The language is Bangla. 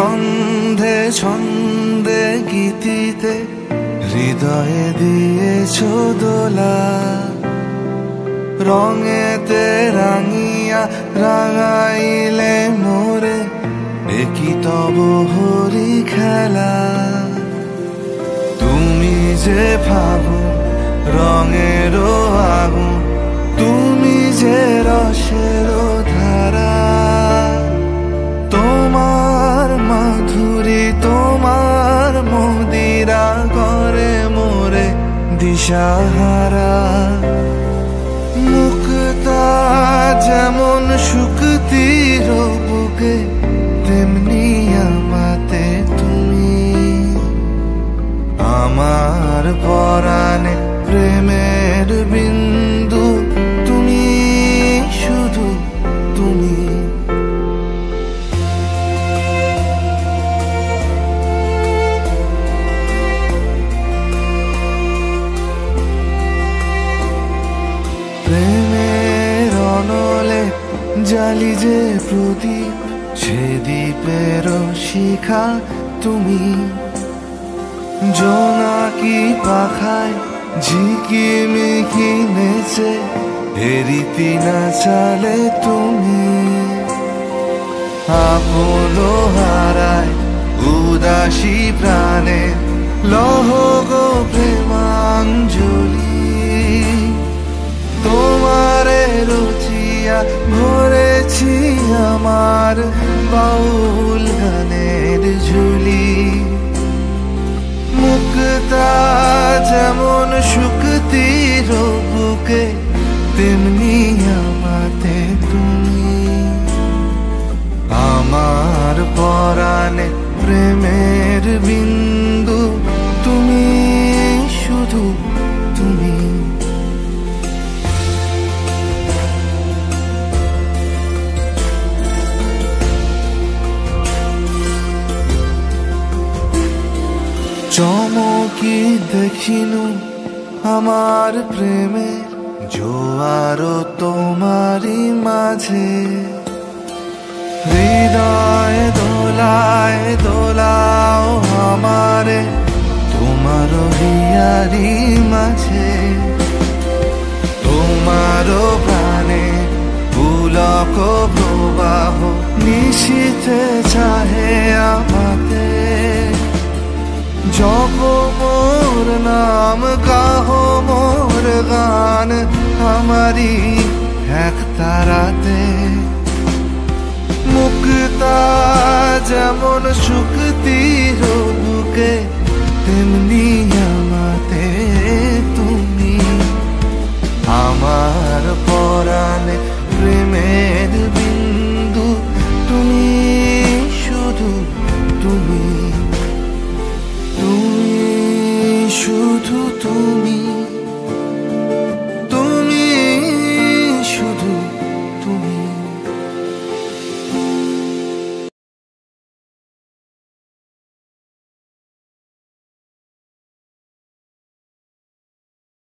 গন্ধে ছন্দে গীতিতে হৃদয়ে দিয়েছ দোলা, রঙেতে রাঙিয়া রাঙাইলে মোরে একই তব হরি খেলা। তুমি যে ফাগুন রঙেরও আগুন, তুমি যে রসেরও ধারা, তোমার মাধুরী তোমার মদিরা করে মোরে দিশাহারা। মুক্তা যেমন শুকতির বুকে, তেমনি আমাতে তুমি। আমার পরাণে প্রেমের বিন্দু তুমি, শুধু তুমি। প্রেমের অনলে জালি যে প্রদীপ, সে দ্বীপের শিখা তুমি। জোনাকি পাখায় ঝিকিমিকি নেচে হেরিতি না চালে তুমি। আপন হারায় উদাসী প্রাণে লহ গো প্রেমাঞ্জলি। তোমারে রচিয়া ভরেছি আমার বাউল গানের ঝুলি। মুক্তা যেমন শুকতির বুকে, তেমনি আমাতে তুমি। আমার পরাণে প্রেমের বিন্দু তুমি, শুধু তুমি। চমকি দেখিনু আমার প্রেমের জোয়ার তোমারই মাঝে। হৃদয় দোলায় দোলাও আমারে তোমার হিয়ারি মাঝে। তোমারও প্রাণে পুলক প্রবাহ নিশীথে চাহে আমাতে। জপ মোর নাম গাহ মোর গান আমারি এক তারাতে। মুক্তা যেমন সুখ